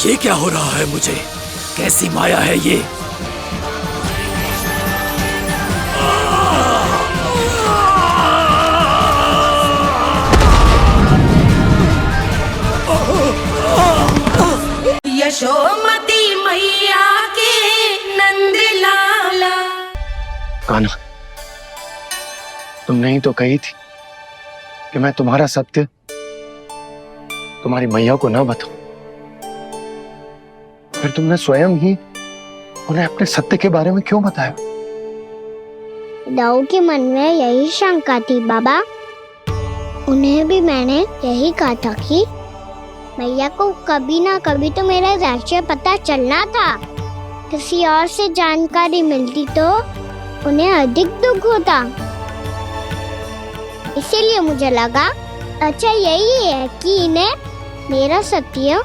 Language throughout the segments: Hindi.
ये क्या हो रहा है मुझे? कैसी माया है ये? यशोमती मैया के नंद लाला। कान्हा, तुमने ही तो कही थी कि मैं तुम्हारा सत्य तुम्हारी मैया को ना बताऊं। फिर तुमने स्वयं ही उन्हें अपने सत्य के बारे में क्यों बताया? दाऊ के मन में यही शंका थी बाबा। उन्हें भी मैंने यही कहा था कि मैया को कभी ना कभी तो मेरा रहस्य पता चलना था। किसी और से जानकारी मिलती तो उन्हें अधिक दुख होता। इसीलिए मुझे लगा अच्छा यही है कि इन्हें मेरा सत्य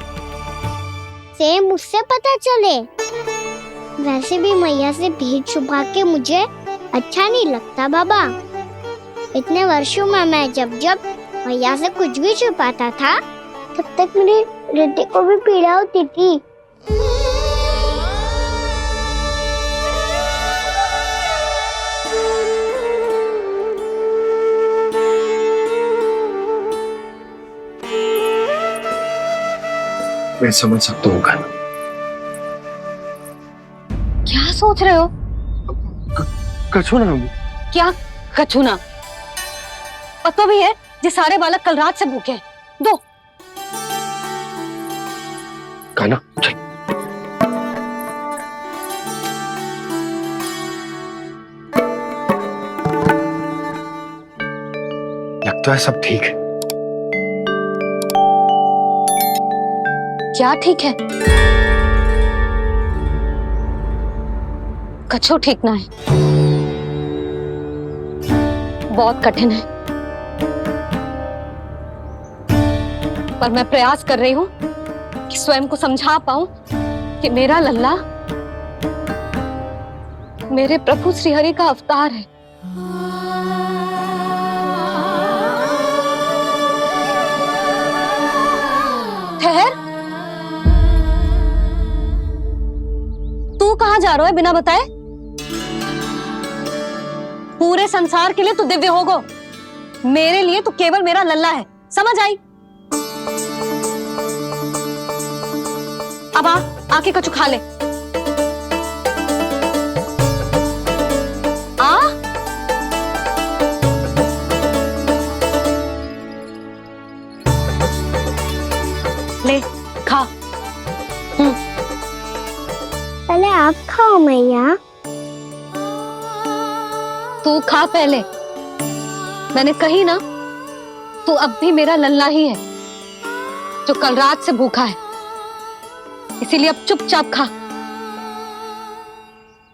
से मुझसे पता चले। वैसे भी मैया से भेद छुपा के मुझे अच्छा नहीं लगता बाबा। इतने वर्षों में मैं जब जब मैया से कुछ भी छुपाता था तब तक मेरे हृदय को भी पीड़ा होती थी। मैं समझ सकता हूँ कान्हा। क्या सोच रहे हो? कछु ना। क्या कछु ना? पता भी है ये सारे बालक कल रात से भूखे हैं। दो। कान्हा चल। लगता है सब ठीक है। क्या ठीक है? कछु ठीक ना है। बहुत कठिन है, पर मैं प्रयास कर रही हूं कि स्वयं को समझा पाऊं कि मेरा लल्ला मेरे प्रभु श्रीहरि का अवतार है। ठहर, तू कहां जा रहा है बिना बताए? पूरे संसार के लिए तू दिव्य होगो, मेरे लिए तू केवल मेरा लल्ला है। समझ आई? अब आके कछु खा ले। आ ले खा। पहले आप खाओ मैया। तू खा पहले। मैंने कही ना, तू अब भी मेरा लल्ला ही है जो कल रात से भूखा है। इसीलिए अब चुपचाप खा।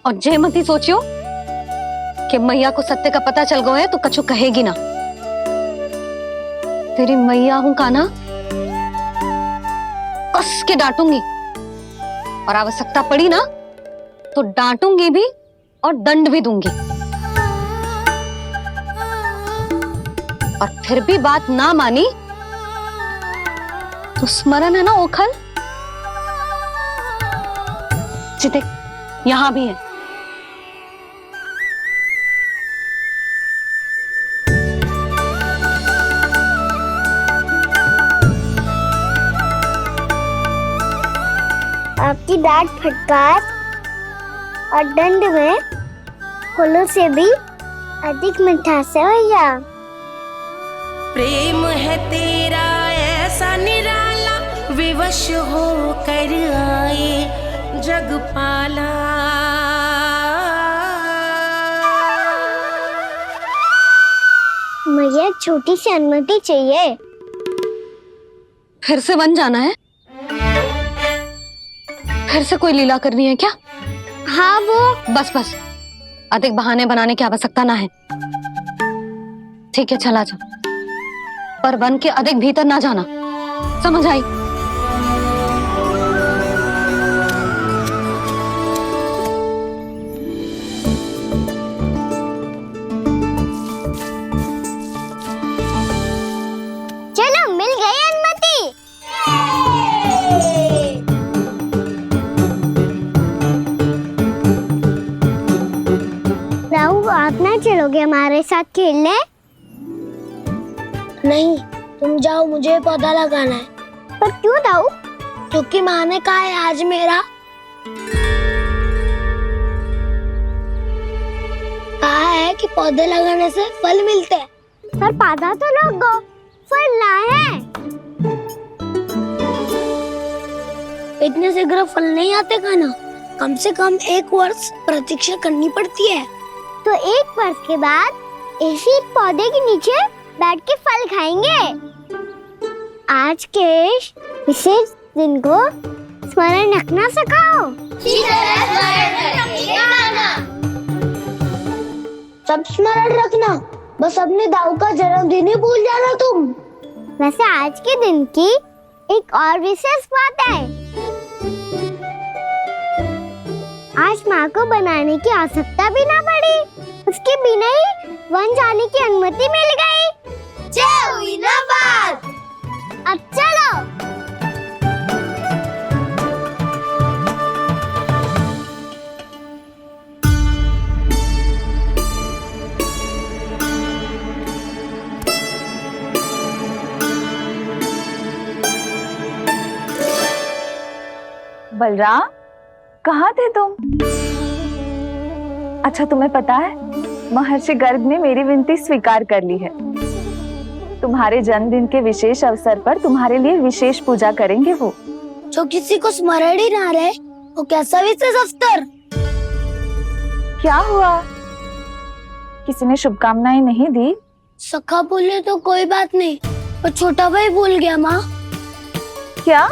और जय मत ही सोचियो कि मैया को सत्य का पता चल गया है तो कछु कहेगी ना। तेरी मैया हूं कान्हा, कस के डांटूंगी और आवश्यकता पड़ी ना तो डांटूंगी भी और दंड भी दूंगी। और फिर भी बात ना मानी तो स्मरण है ना ओखल? देख, यहां भी है। आपकी डांट फटकार और दंड में फूलों से भी अधिक मिठास है भैया। प्रेम है तेरा ऐसा निराला, विवश हो कर आए जगपाला। मुझे छोटी सी अनुमति चाहिए। फिर से वन जाना है? फिर से कोई लीला करनी है क्या? हाँ वो। बस बस, अधिक बहाने बनाने की आवश्यकता ना है। ठीक है चला जा, पर वन के अधिक भीतर ना जाना। समझ आई? चलो मिल गई अनुमति। आप ना चलोगे हमारे साथ खेलने? नहीं, तुम जाओ, मुझे पौधा लगाना है। पर क्यों दाऊ? क्योंकि माँ ने कहा है आज मेरा कहा है कि पौधे लगाने से फल मिलते हैं। पर पौधा तो लगो, फल ना है। इतने शीघ्र फल नहीं आते खाना, कम से कम 1 वर्ष प्रतीक्षा करनी पड़ती है। तो 1 वर्ष के बाद इसी पौधे के नीचे बैठ के फल खाएंगे। आज के इस विशेष दिन को स्मरण रखना सिखाओ। सब स्मरण रखना, बस अपने दाऊ का जन्मदिन ही भूल जाना तुम। वैसे आज के दिन की एक और विशेष बात है। आज माँ को बनाने की आवश्यकता भी ना पड़ी, उसके बिना ही वन जाने की अनुमति मिल गई। जय हुई ना बात। अब चलो। बलराम, कहाँ थे तुम? अच्छा, तुम्हें पता है महर्षि गर्ग ने मेरी विनती स्वीकार कर ली है। तुम्हारे जन्मदिन के विशेष अवसर पर तुम्हारे लिए विशेष पूजा करेंगे वो। जो किसी को स्मरण ही ना रहे, वो कैसा विशेष अवसर? क्या हुआ? किसी ने शुभकामनाएं नहीं दी? सखा बोले तो कोई बात नहीं, पर छोटा भाई भूल गया माँ। क्या?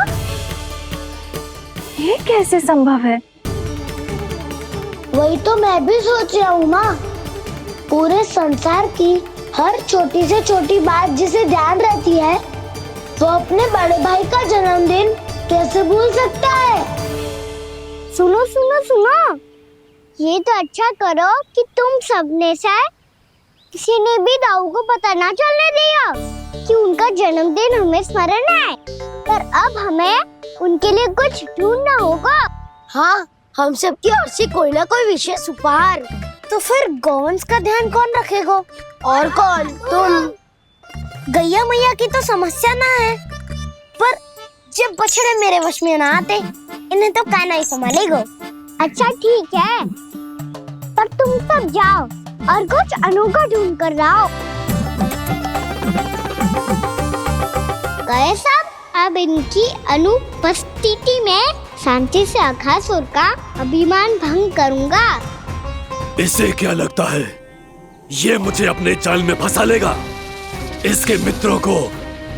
ये कैसे संभव है? वही तो मैं भी सोच रहा हूँ माँ। पूरे संसार की हर छोटी से छोटी बात जिसे ध्यान रहती है, वो अपने बड़े भाई का जन्मदिन कैसे भूल सकता है? सुनो सुनो सुनो, ये तो अच्छा करो कि तुम सबने से किसी ने भी दाऊ को पता ना चलने दिया कि उनका जन्मदिन हमें स्मरण है। पर अब हमें उनके लिए कुछ ढूंढना होगा। हाँ, हम सबकी ओर से कोई ना कोई विशेष उपहार। तो फिर गौवंश का ध्यान कौन रखेगा? और कौन? तुम। गैया मैया की तो समस्या ना है, पर जब बछड़े मेरे वश में ना आते, इन्हें तो कान्हा ही संभालेगा। अच्छा ठीक है, पर तुम सब जाओ और कुछ अनोखा ढूंढ कर लाओ। गए सब? अब इनकी अनुपस्थिति में शांति से अघासुर का अभिमान भंग करूंगा। इसे क्या लगता है ये मुझे अपने जाल में फंसा लेगा? इसके मित्रों को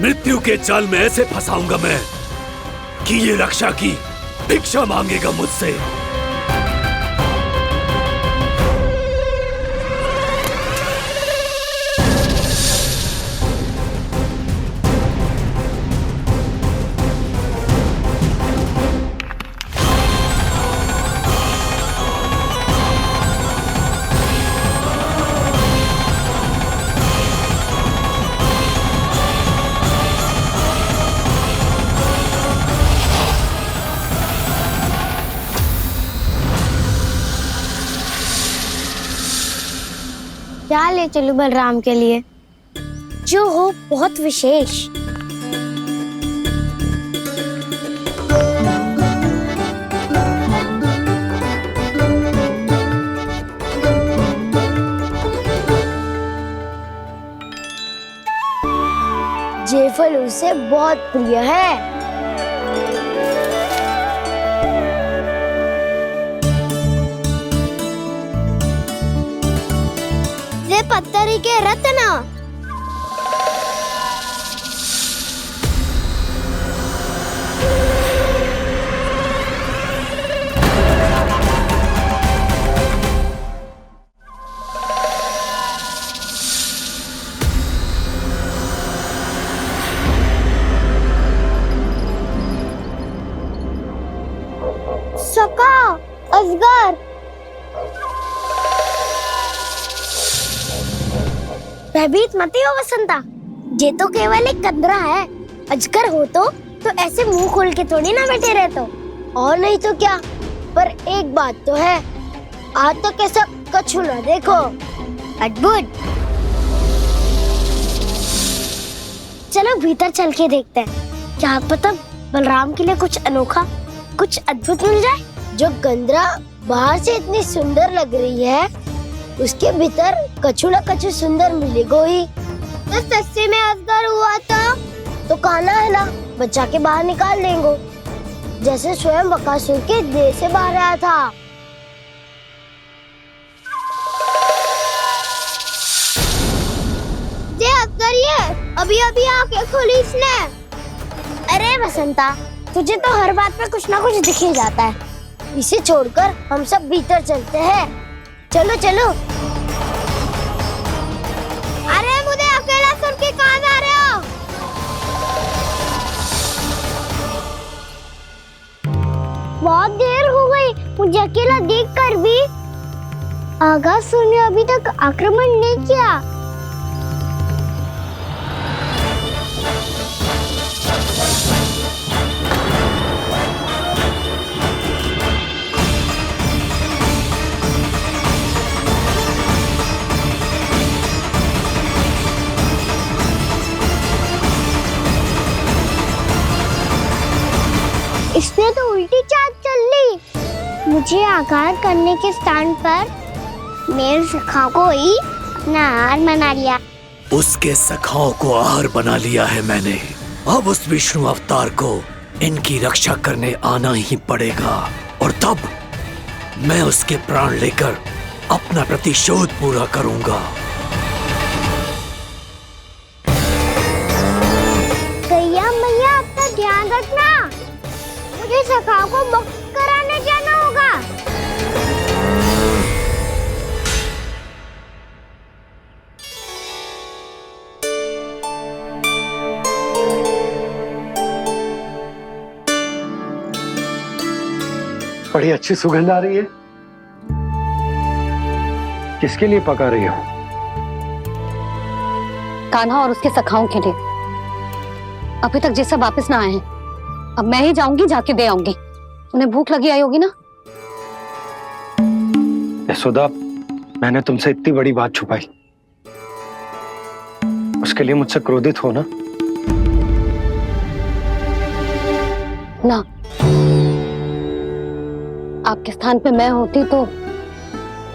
मृत्यु के जाल में ऐसे फंसाऊंगा मैं कि ये रक्षा की भिक्षा मांगेगा मुझसे। क्या ले चलूं बलराम के लिए, जो हो बहुत विशेष? ये फल उसे बहुत प्रिय है। पत्थरी के रत्न। सका, अजगर। भयभीत मत हो वसंता, ये तो केवल एक कंदरा है। अजगर हो तो ऐसे मुंह खोल के थोड़ी ना बैठे रहते हो। और नहीं तो क्या, पर एक बात तो है, आज तक ऐसा कछु ना देखो। अद्भुत। चलो भीतर चल के देखते हैं, क्या पता बलराम के लिए कुछ अनोखा, कुछ अद्भुत मिल जाए। जो गंदरा बाहर से इतनी सुंदर लग रही है, उसके भीतर कछु न कछु सुंदर मिलेगा ही। तो सस्ते में अजगर हुआ तो काना है ना, बच्चा के बाहर निकाल देंगे, जैसे स्वयं बकासुर के देह से बाहर आया था। अभी अभी आंखें खोली इसने। अरे बसंता, तुझे तो हर बात पे कुछ ना कुछ दिख ही जाता है। इसे छोड़कर हम सब भीतर चलते हैं। चलो चलो। अरे मुझे अकेला सुन के कहाँ जा रहे हो? बहुत देर हो गई मुझे अकेला देखकर भी। अगासुर ने अभी तक आक्रमण नहीं किया। इसने तो उल्टी चाल चल ली। मुझे आघात करने के स्थान पर मेरे सखा को ही अपना आहार बना लिया। उसके सखाओं को आहार बना लिया है मैंने। अब उस विष्णु अवतार को इनकी रक्षा करने आना ही पड़ेगा, और तब मैं उसके प्राण लेकर अपना प्रतिशोध पूरा करूंगा। गैया मैया, अपना ध्यान रखना। मुझे सखा को मुक्त कराने जाना होगा। बड़ी अच्छी सुगंध आ रही है। किसके लिए पका रही हो? कान्हा और उसके सखाओं के लिए। अभी तक जैसा वापस ना आए हैं, अब मैं ही जाऊंगी, जाके दे आऊंगी। उन्हें भूख लगी आई होगी ना। यशोदा, मैंने तुमसे इतनी बड़ी बात छुपाई, उसके लिए मुझसे क्रोधित हो ना? ना, आपके स्थान पे मैं होती तो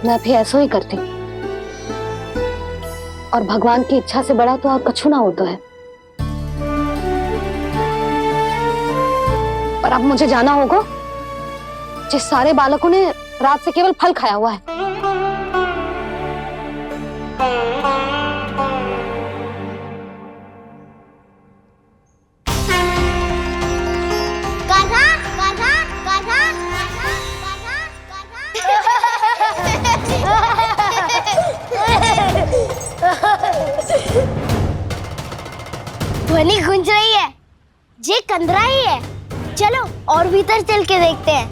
मैं भी ऐसा ही करती। और भगवान की इच्छा से बड़ा तो और कछु ना होता है। पर अब मुझे जाना होगा। जिस सारे बालकों ने रात से केवल फल खाया हुआ है। कान्हा, कान्हा, कान्हा, ध्वनि गूंज रही है। ये कंदरा ही है। चलो और भीतर चल के देखते हैं।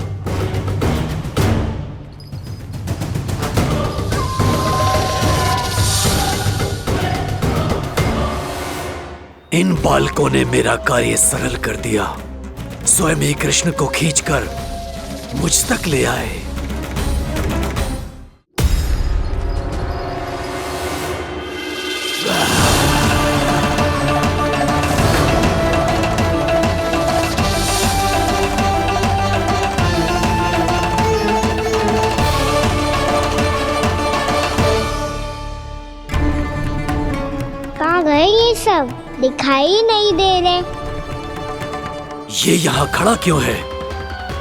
इन बालकों ने मेरा कार्य सरल कर दिया। स्वयं ही कृष्ण को खींचकर मुझ तक ले आए। कहाँ गए ये सब? दिखाई नहीं दे रहे। ये यहाँ खड़ा क्यों है?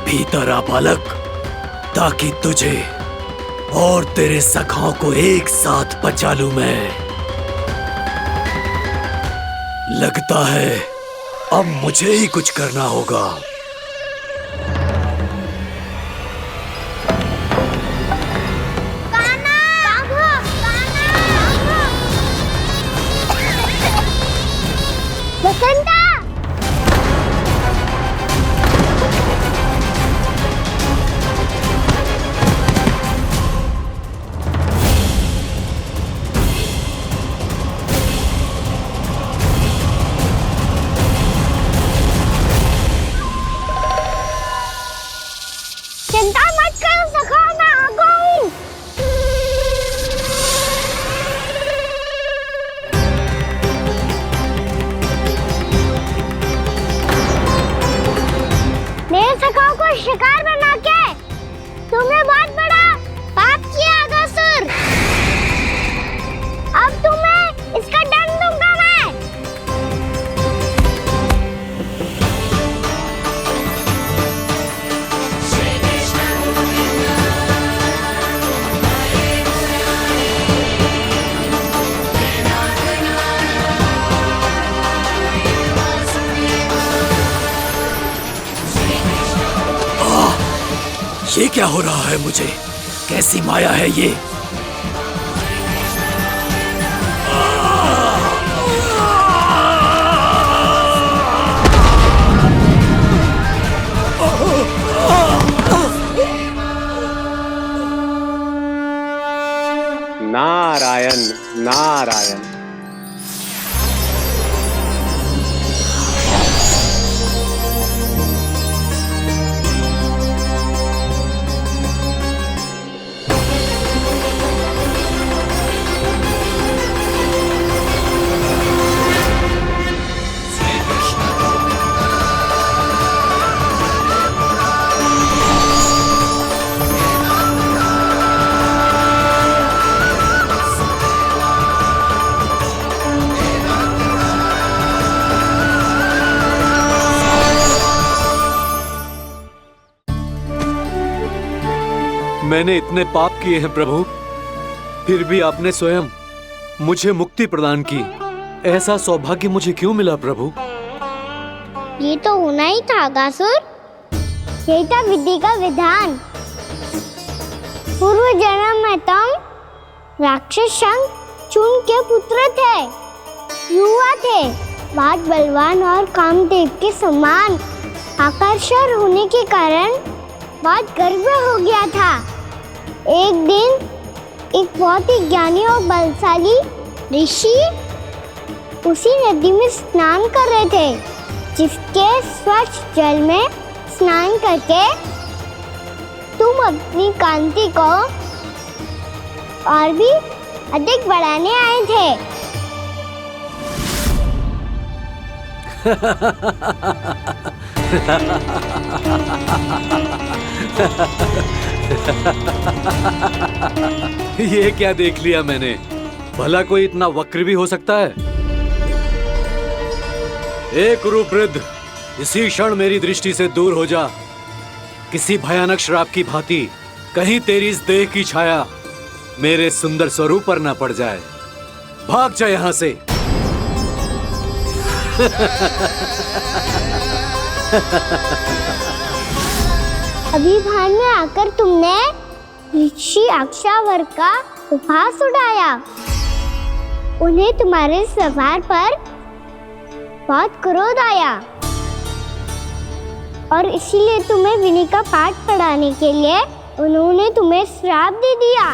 भीतर आ बालक, ताकि तुझे और तेरे सखाओं को एक साथ बचा लूं मैं। लगता है अब मुझे ही कुछ करना होगा। बसंता! को शिकार बना के तुमने बहुत बड़ा पाप किया अगासुर। अब तुम्हें इसका दंड दूंगा मैं। ये क्या हो रहा है मुझे? कैसी माया है ये? नारायण नारायण। मैंने इतने पाप किए हैं प्रभु, फिर भी आपने स्वयं मुझे मुक्ति प्रदान की। ऐसा सौभाग्य मुझे क्यों मिला प्रभु? ये तो होना ही था अगासुर। यही था विधि का विधान। पूर्व जन्म में तुम राक्षस शंखचूर्ण के पुत्र थे, युवा थे, बहुत बलवान और कामदेव के समान आकर्षण होने के कारण बहुत गर्व हो गया था। एक दिन एक बहुत ही ज्ञानी और बलशाली ऋषि उसी नदी में स्नान कर रहे थे, जिसके स्वच्छ जल में स्नान करके तुम अपनी कांति को और भी अधिक बढ़ाने आए थे। ये क्या देख लिया मैंने? भला कोई इतना वक्र भी हो सकता है? एक रूपवृद्ध, इसी क्षण मेरी दृष्टि से दूर हो जा। किसी भयानक श्राप की भांति कहीं तेरी इस देह की छाया मेरे सुंदर स्वरूप पर न पड़ जाए। भाग जा यहां से। अभी भान में आकर तुमने ऋषि अक्षावर का उपहास उड़ाया। उन्हें तुम्हारे व्यवहार पर बहुत क्रोध आया और इसीलिए तुम्हें विनय का पाठ पढ़ाने के लिए उन्होंने तुम्हें श्राप दे दिया।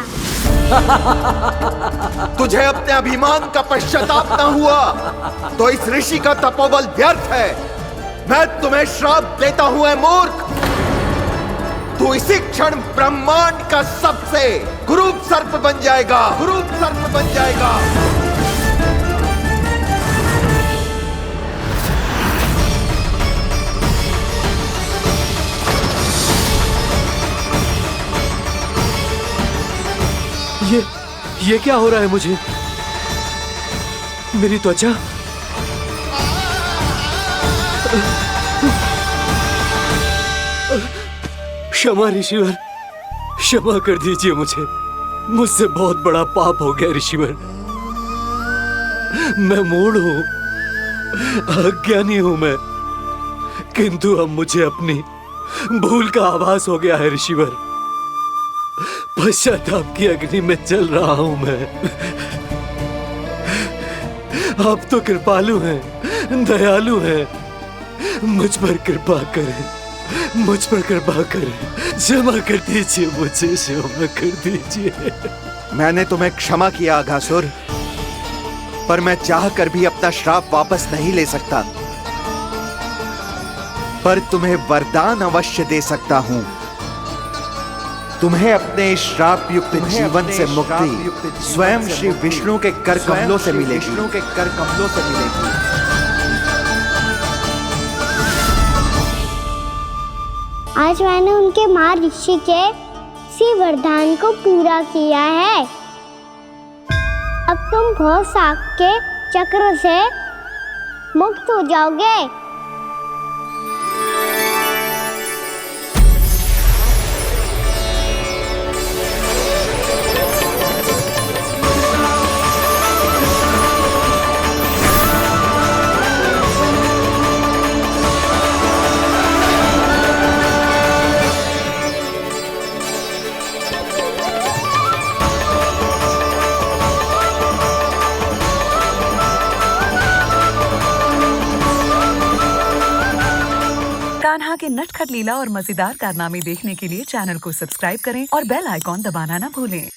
तुझे अपने अभिमान का पश्चाताप न हुआ तो इस ऋषि का तपोबल व्यर्थ है। मैं तुम्हें श्राप देता हूं ऐ मूर्ख। तू इसी क्षण ब्रह्मांड का सबसे कुरूप सर्प बन जाएगा, कुरूप सर्प बन जाएगा। ये क्या हो रहा है मुझे? मेरी त्वचा क्षमा ऋषिवर, क्षमा कर दीजिए मुझे। मुझसे बहुत बड़ा पाप हो गया ऋषिवर। मैं मूढ़ हूं, अज्ञानी हूं मैं, किंतु अब मुझे अपनी भूल का आभास हो गया है ऋषिवर। पश्चाताप की अग्नि में जल रहा हूं मैं। आप तो कृपालु हैं, दयालु हैं, मुझ पर कृपा करें, मुझ पर कृपा करें। क्षमा कर दीजिए मुझे, क्षमा कर दीजिए। मैंने तुम्हें क्षमा किया अघासुर, पर मैं चाहकर भी अपना श्राप वापस नहीं ले सकता। पर तुम्हें वरदान अवश्य दे सकता हूं। तुम्हें अपने श्राप युक्त जीवन से मुक्ति स्वयं श्री विष्णु के कर कमलों से मिलेगी, विष्णु के कर कमलों से मिलेगी। आज मैंने उनके माँ ऋषि के इसी वरदान को पूरा किया है। अब तुम भव सागर के चक्र से मुक्त हो जाओगे। कान्हा के नटखट लीला और मजेदार कारनामे देखने के लिए चैनल को सब्सक्राइब करें और बेल आइकॉन दबाना ना भूलें।